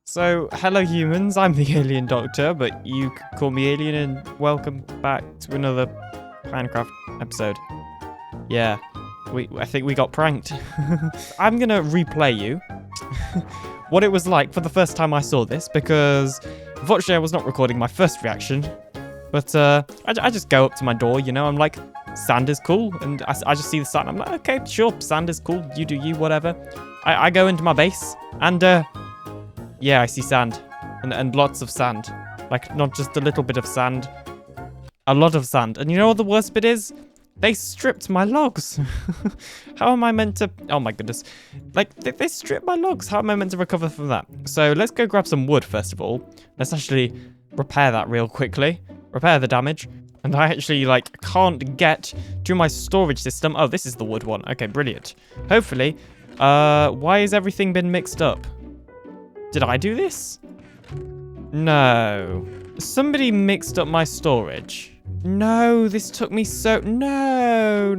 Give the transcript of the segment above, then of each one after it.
So, hello humans, I'm the Alien Doctor, but you could call me Alien, and welcome back to another Pinecraft episode. Yeah, I think we got pranked. I'm gonna replay you what it was like for the first time I saw this, because unfortunately I was not recording my first reaction, but I just go up to my door, you know, I'm like, sand is cool, and I just see the sand, I'm like, okay, sure, sand is cool, you do you, whatever. I go into my base, and yeah, I see sand, and lots of sand. Like, not just a little bit of sand, a lot of sand. And you know what the worst bit is? They stripped my logs. How am I meant to... Oh my goodness. Like, they stripped my logs. How am I meant to recover from that? So, let's go grab some wood, first of all. Let's actually repair that real quickly. Repair the damage. And I actually, like, can't get to my storage system. Oh, this is the wood one. Okay, brilliant. Hopefully. Why has everything been mixed up? Did I do this? No. Somebody mixed up my storage. No, this took me so... No.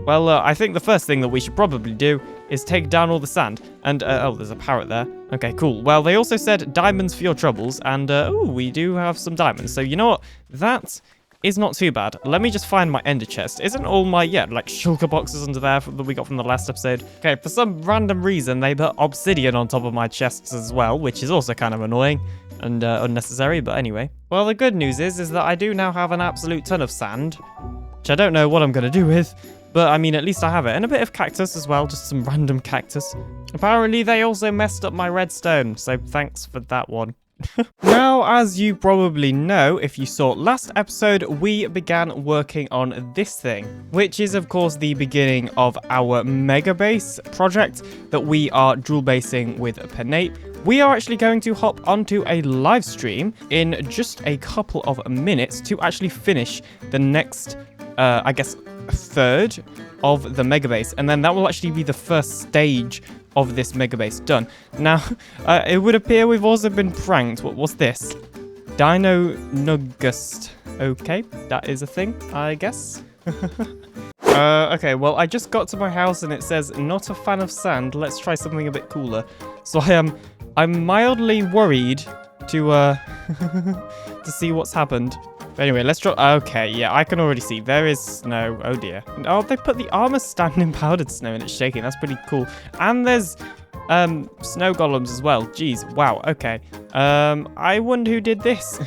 Well, I think the first thing that we should probably do is take down all the sand. And, oh, there's a parrot there. Okay, cool. Well, they also said diamonds for your troubles. And, oh, we do have some diamonds. So, you know what? That is not too bad. Let me just find my ender chest. Isn't all my, like shulker boxes under there that we got from the last episode? Okay, for some random reason, they put obsidian on top of my chests as well, which is also kind of annoying and unnecessary, but anyway. Well, the good news is that I do now have an absolute ton of sand, which I don't know what I'm going to do with, but I mean, at least I have it. And a bit of cactus as well, just some random cactus. Apparently, they also messed up my redstone, so thanks for that one. Now, as you probably know, if you saw last episode, we began working on this thing, which is of course the beginning of our mega base project that we are drill basing with Pinacraft. We are actually going to hop onto a live stream in just a couple of minutes to actually finish the next, I guess, third of the mega base, and then that will actually be the first stage of this mega base done. Now, it would appear we've also been pranked. What's this? Dino Nuggust. Okay, that is a thing, I guess. Okay, well, I just got to my house and it says, not a fan of sand. Let's try something a bit cooler. So I'm mildly worried to to see what's happened. But anyway, let's drop... Okay, yeah, I can already see. There is snow. Oh, dear. Oh, they put the armor stand in powdered snow and it's shaking. That's pretty cool. And there's snow golems as well. Jeez, wow, okay. I wonder who did this.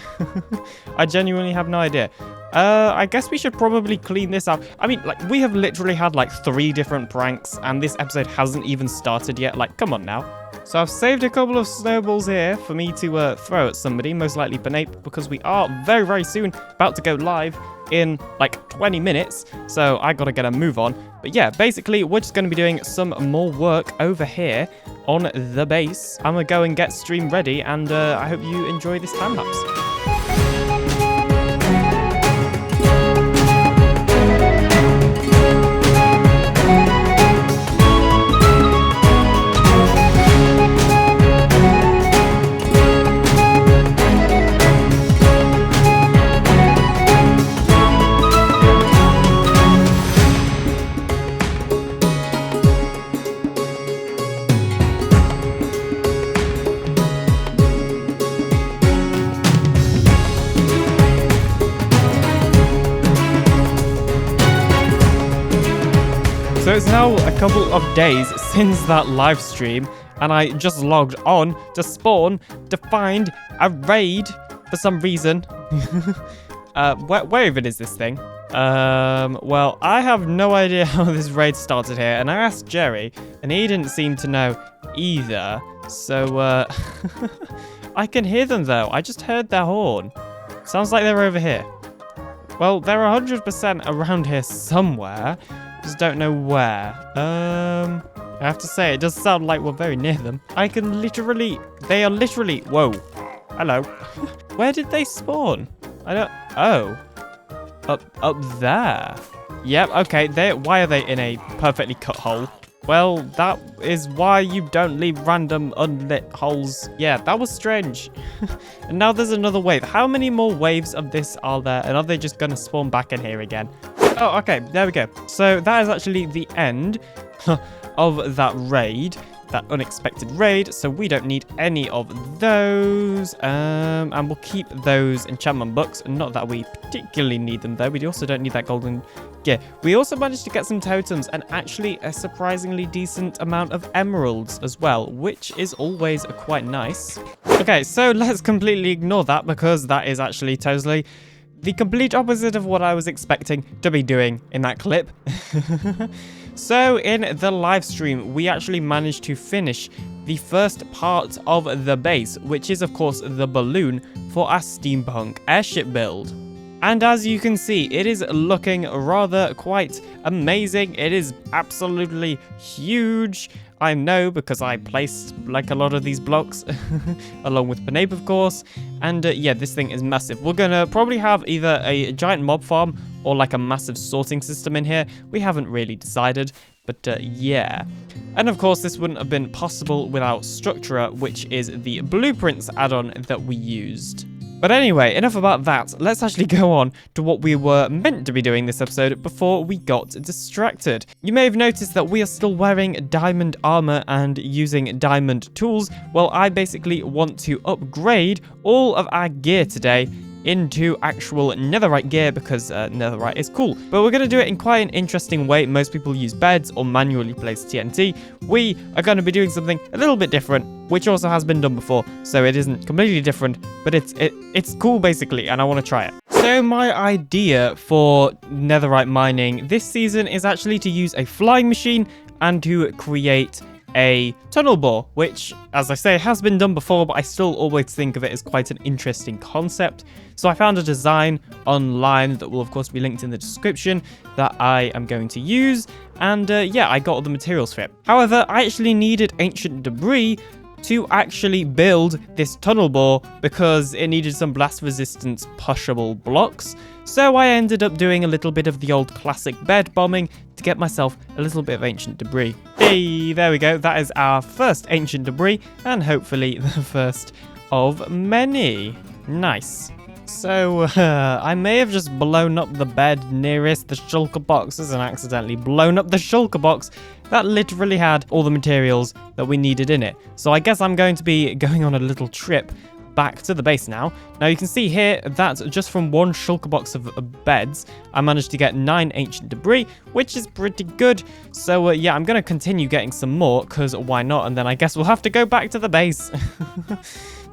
I genuinely have no idea. I guess we should probably clean this up. I mean, like, we have literally had, like, 3 different pranks, and this episode hasn't even started yet. Like, come on now. So I've saved a couple of snowballs here for me to throw at somebody, most likely Pinacraft, because we are very, very soon about to go live in, like, 20 minutes. So I gotta get a move on. But yeah, basically, we're just gonna be doing some more work over here on the base. I'm gonna go and get stream ready, and I hope you enjoy this time-lapse. So it's now a couple of days since that live stream, and I just logged on to spawn to find a raid for some reason. Where even is this thing? Well, I have no idea how this raid started here, and I asked Jerry, and he didn't seem to know either. So, I can hear them though. I just heard their horn. Sounds like they're over here. Well, they're 100% around here somewhere. Just don't know where. I have to say, it does sound like we're very near them. I can literally... They are literally... Whoa. Hello. Where did they spawn? I don't... Oh. Up there. Yep, okay. Why are they in a perfectly cut hole? Well, that is why you don't leave random unlit holes. Yeah, that was strange. And now there's another wave. How many more waves of this are there? And are they just going to spawn back in here again? Oh, okay, there we go. So that is actually the end of that raid. that unexpected raid, so we don't need any of those. And we'll keep those enchantment books. Not that we particularly need them, though. We also don't need that golden gear. We also managed to get some totems and actually a surprisingly decent amount of emeralds as well, which is always quite nice. Okay, so let's completely ignore that because that is actually totally the complete opposite of what I was expecting to be doing in that clip. So in the live stream, we actually managed to finish the first part of the base, which is of course the balloon for our steampunk airship build. And as you can see, it is looking rather quite amazing. It is absolutely huge. I know because I placed like a lot of these blocks along with Pinacraft, of course. And yeah, this thing is massive. We're going to probably have either a giant mob farm or like a massive sorting system in here. We haven't really decided, but yeah. And of course, this wouldn't have been possible without Structura, which is the blueprints add-on that we used. But anyway, enough about that. Let's actually go on to what we were meant to be doing this episode before we got distracted. You may have noticed that we are still wearing diamond armor and using diamond tools. Well, I basically want to upgrade all of our gear today into actual netherite gear because netherite is cool. But we're going to do it in quite an interesting way. Most people use beds or manually place TNT. We are going to be doing something a little bit different, which also has been done before, so it isn't completely different, but it's cool basically, and I want to try it. So my idea for netherite mining this season is actually to use a flying machine and to create a tunnel bore, which, as I say, has been done before, but I still always think of it as quite an interesting concept. So I found a design online that will of course be linked in the description that I am going to use, and yeah, I got all the materials for it. However, I actually needed ancient debris to actually build this tunnel bore because it needed some blast resistance pushable blocks. So I ended up doing a little bit of the old classic bed bombing to get myself a little bit of ancient debris. Hey, there we go. That is our first ancient debris and hopefully the first of many. Nice. So, I may have just blown up the bed nearest the shulker boxes and accidentally blown up the shulker box that literally had all the materials that we needed in it. So I guess I'm going to be going on a little trip back to the base now. Now you can see here that just from one shulker box of beds, I managed to get 9 ancient debris, which is pretty good. So yeah, I'm going to continue getting some more because why not? And then I guess we'll have to go back to the base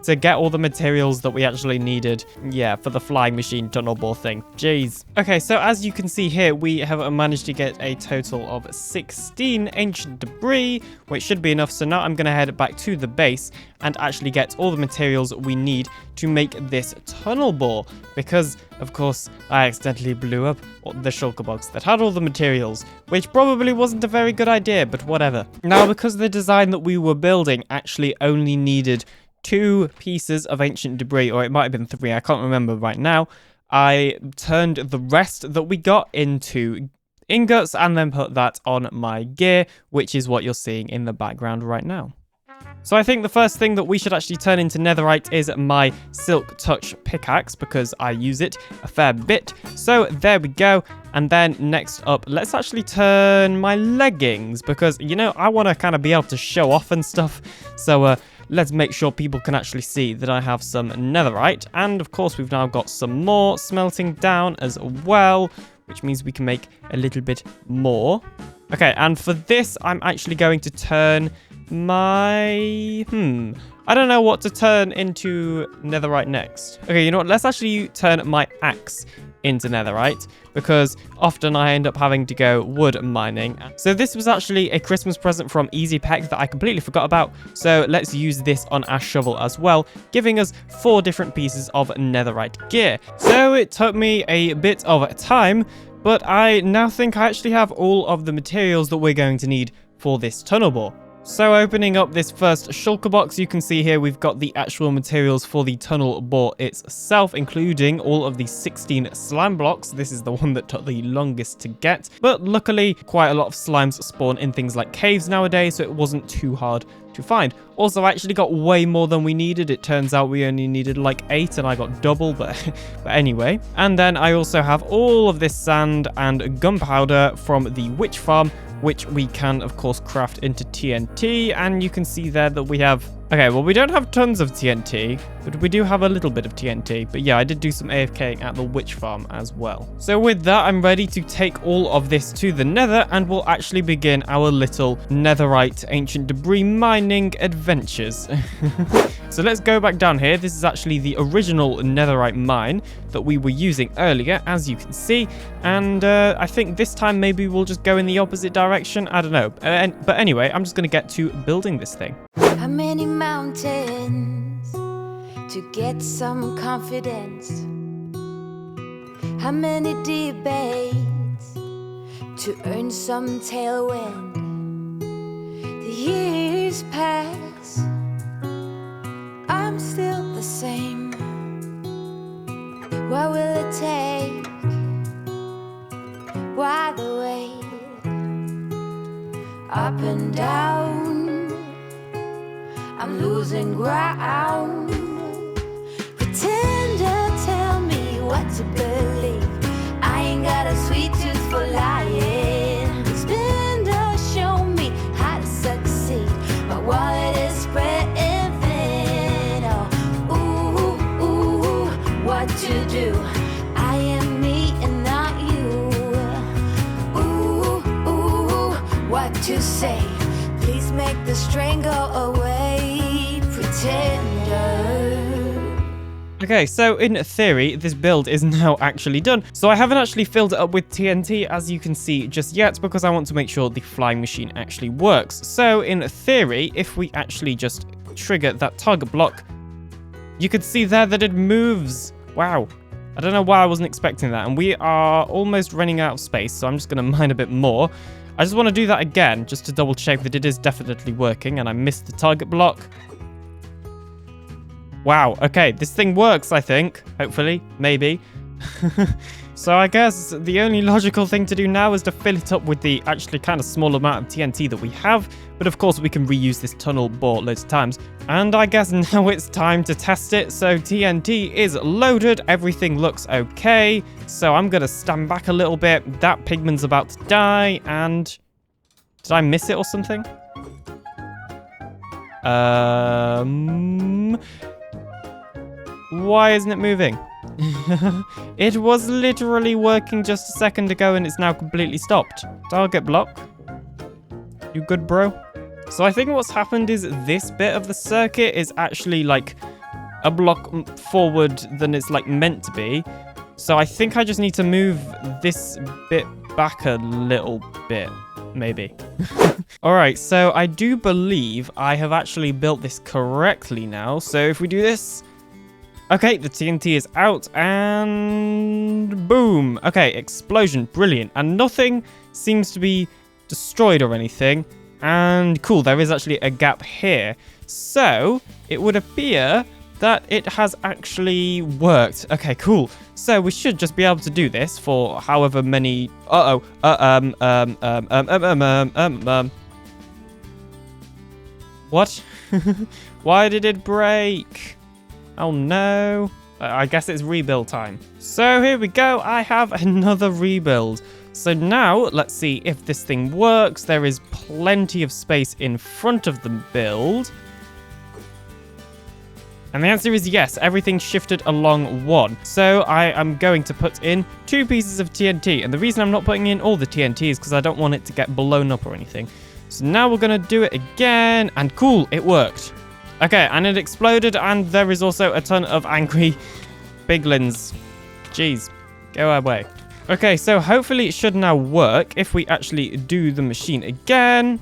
to get all the materials that we actually needed, yeah, for the flying machine tunnel bore thing. Jeez. Okay, so as you can see here, we have managed to get a total of 16 ancient debris, which should be enough. So now I'm going to head back to the base and actually get all the materials we need to make this tunnel bore, because of course I accidentally blew up the shulker box that had all the materials, which probably wasn't a very good idea, but whatever. Now, because the design that we were building actually only needed 2 pieces of ancient debris, or it might have been 3, I can't remember right now, I turned the rest that we got into ingots and then put that on my gear, which is what you're seeing in the background right now. So I think the first thing that we should actually turn into netherite is my silk touch pickaxe, because I use it a fair bit. So there we go. And then next up, let's actually turn my leggings, because, you know, I want to kind of be able to show off and stuff. So let's make sure people can actually see that I have some netherite. And of course, we've now got some more smelting down as well, which means we can make a little bit more. Okay, and for this, I'm actually going to turn my... I don't know what to turn into netherite next. Okay, you know what? Let's actually turn my axe into netherite, because often I end up having to go wood mining. So this was actually a Christmas present from EasyPeck that I completely forgot about. So let's use this on our shovel as well, giving us 4 different pieces of netherite gear. So it took me a bit of time, but I now think I actually have all of the materials that we're going to need for this tunnel bore. So opening up this first shulker box, you can see here we've got the actual materials for the tunnel bore itself, including all of the 16 slime blocks. This is the one that took the longest to get, but luckily quite a lot of slimes spawn in things like caves nowadays, so it wasn't too hard to find. Also, I actually got way more than we needed. It turns out we only needed like 8 and I got double, but anyway. And then I also have all of this sand and gunpowder from the witch farm, which we can, of course, craft into TNT. And you can see there that we have... Okay, well, we don't have tons of TNT, but we do have a little bit of TNT. But yeah, I did do some AFKing at the witch farm as well. So with that, I'm ready to take all of this to the nether, and we'll actually begin our little netherite ancient debris mining adventures. So let's go back down here. This is actually the original netherite mine that we were using earlier, as you can see. And I think this time maybe we'll just go in the opposite direction. I don't know. But anyway, I'm just going to get to building this thing. How many mountains to get some confidence? How many debates to earn some tailwind? The years pass, I'm still the same. What will it take? Why the wait? Up and down, I'm losing ground. Pretender, tell me what to believe. I ain't got a sweet tooth for lying. Spender, show me how to succeed. My wallet is spreading thin. Oh, ooh, what to do? I am me and not you. Ooh, what to say? Please make the strain go away, pretender. Okay, so in theory, this build is now actually done. So I haven't actually filled it up with TNT, as you can see, just yet, because I want to make sure the flying machine actually works. So in theory, if we actually just trigger that target block, you could see there that it moves. Wow. I don't know why I wasn't expecting that. And we are almost running out of space, so I'm just going to mine a bit more. I just want to do that again, just to double check that it is definitely working, and I missed the target block. Wow, okay, this thing works, I think. Hopefully, maybe. So I guess the only logical thing to do now is to fill it up with the actually kind of small amount of TNT that we have. But of course, we can reuse this tunnel bore loads of times. And I guess now it's time to test it. So TNT is loaded. Everything looks okay. So I'm going to stand back a little bit. That pigman's about to die. And did I miss it or something? Why isn't it moving? It was literally working just a second ago and it's now completely stopped. Target block. You good, bro? So I think what's happened is this bit of the circuit is actually like a block forward than it's like meant to be. So I think I just need to move this bit back a little bit, maybe. All right, so I do believe I have actually built this correctly now. So if we do this, okay, the TNT is out and boom. Okay, explosion, brilliant. And nothing seems to be destroyed or anything. And cool, there is actually a gap here. So it would appear that it has actually worked. Okay, cool. So we should just be able to do this for however many... What? Why did it break? Oh no. I guess it's rebuild time. So here we go. I have another rebuild. So now let's see if this thing works. There is plenty of space in front of the build. And the answer is yes, everything shifted along one. So I am going to put in 2 pieces of TNT. And the reason I'm not putting in all the TNT is because I don't want it to get blown up or anything. So now we're going to do it again. And cool, it worked. Okay, and it exploded. And there is also a ton of angry piglins. Jeez, go away. Okay, so hopefully it should now work if we actually do the machine again.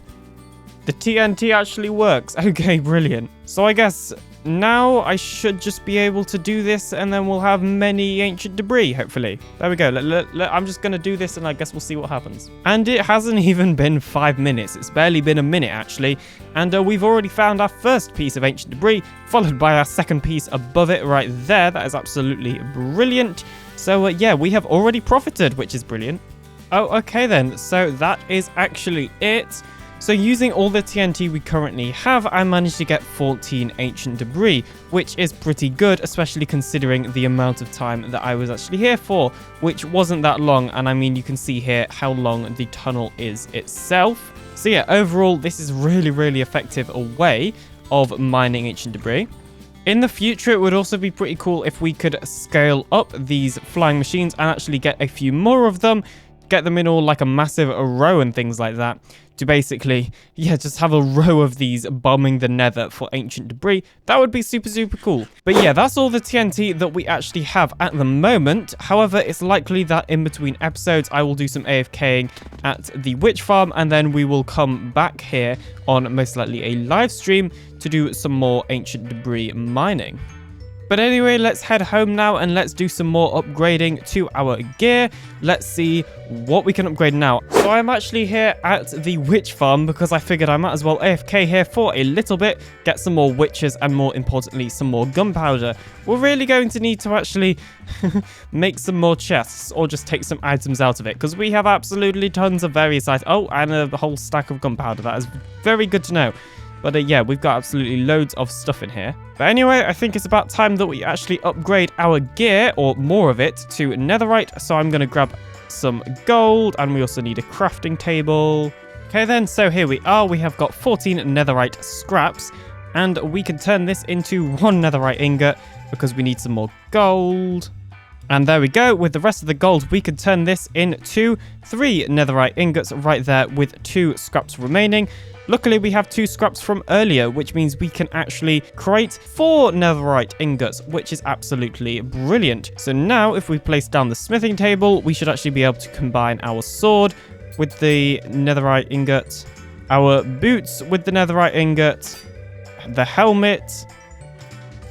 The TNT actually works. Okay, brilliant. So I guess now I should just be able to do this and then we'll have many ancient debris, hopefully. There we go. I'm just going to do this and I guess we'll see what happens. And it hasn't even been 5 minutes. It's barely been a minute, actually. And we've already found our first piece of ancient debris, followed by our second piece above it right there. That is absolutely brilliant. So yeah, we have already profited, which is brilliant. Oh, okay then. So that is actually it. So using all the TNT we currently have, I managed to get 14 ancient debris, which is pretty good, especially considering the amount of time that I was actually here for, which wasn't that long. And I mean, you can see here how long the tunnel is itself. So yeah, overall, this is really effective a way of mining ancient debris. In the future, it would also be pretty cool if we could scale up these flying machines and actually get a few more of them, get them in all like a massive row and things like that, to basically, yeah, just have a row of these bombing the nether for ancient debris. That would be super cool. But yeah, that's all the TNT that we actually have at the moment. However, it's likely that in between episodes, I will do some AFKing at the witch farm, and then we will come back here on most likely a live stream to do some more ancient debris mining. But anyway, let's head home now and let's do some more upgrading to our gear. Let's see what we can upgrade now. So I'm actually here at the witch farm because I figured I might as well AFK here for a little bit, get some more witches and more importantly, some more gunpowder. We're really going to need to actually make some more chests or just take some items out of it because we have absolutely tons of various items. Oh, and a whole stack of gunpowder. That is very good to know. But yeah, we've got absolutely loads of stuff in here. But anyway, I think it's about time that we actually upgrade our gear, or more of it, to netherite. So I'm going to grab some gold, and we also need a crafting table. Okay then, so here we are. We have got 14 netherite scraps, and we can turn this into 1 netherite ingot because we need some more gold. And there we go. With the rest of the gold, we can turn this into 3 netherite ingots right there with 2 scraps remaining. Luckily, we have 2 scraps from earlier, which means we can actually create 4 netherite ingots, which is absolutely brilliant. So now, if we place down the smithing table, we should actually be able to combine our sword with the netherite ingot, our boots with the netherite ingot, the helmet,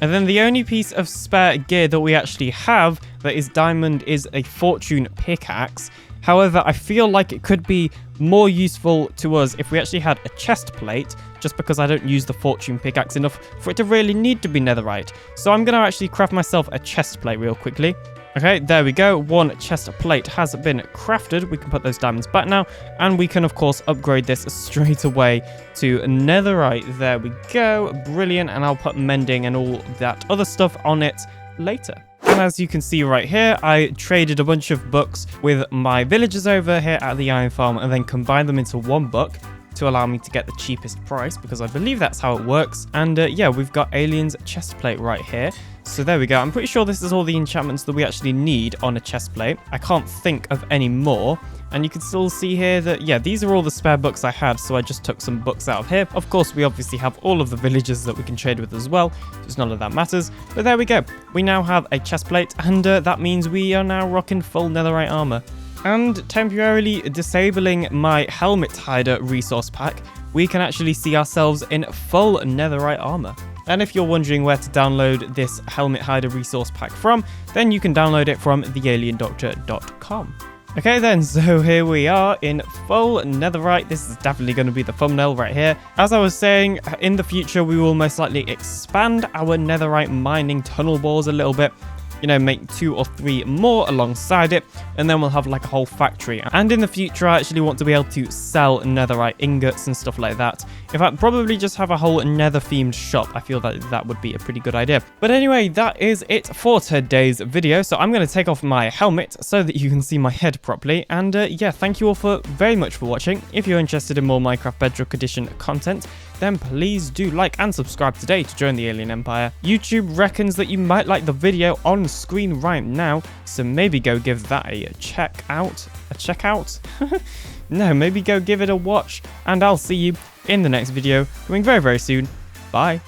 and then the only piece of spare gear that we actually have that is diamond is a fortune pickaxe. However, I feel like it could be more useful to us if we actually had a chest plate, just because I don't use the fortune pickaxe enough for it to really need to be netherite. So I'm going to actually craft myself a chest plate real quickly. Okay, there we go. 1 chest plate has been crafted. We can put those diamonds back now, and we can, of course, upgrade this straight away to netherite. There we go. Brilliant, and I'll put mending and all that other stuff on it later. And as you can see right here, I traded a bunch of books with my villagers over here at the iron farm and then combined them into 1 book to allow me to get the cheapest price, because I believe that's how it works. And yeah, we've got Alien's chest plate right here. So there we go. I'm pretty sure this is all the enchantments that we actually need on a chest plate. I can't think of any more. And you can still see here that, yeah, these are all the spare books I had, so I just took some books out of here. Of course, we obviously have all of the villagers that we can trade with as well, just none of that matters. But there we go. We now have a chest plate, and that means we are now rocking full netherite armor. And temporarily disabling my helmet hider resource pack, we can actually see ourselves in full netherite armor. And if you're wondering where to download this helmet hider resource pack from, then you can download it from TheAlienDoctor.com. Okay then, so here we are in full netherite. This is definitely going to be the thumbnail right here. As I was saying, in the future, we will most likely expand our netherite mining tunnel bores a little bit. You know, make 2 or 3 more alongside it, and then we'll have like a whole factory. And in the future, I actually want to be able to sell netherite ingots and stuff like that. In fact, probably just have a whole nether themed shop. I feel that that would be a pretty good idea. But anyway, that is it for today's video. So I'm going to take off my helmet so that you can see my head properly. And yeah, thank you all very much for watching. If you're interested in more Minecraft Bedrock Edition content, then please do like and subscribe today to join the Alien Empire. YouTube reckons that you might like the video on screen right now, so maybe go give that a check out. No, maybe go give it a watch, and I'll see you in the next video coming very soon. Bye.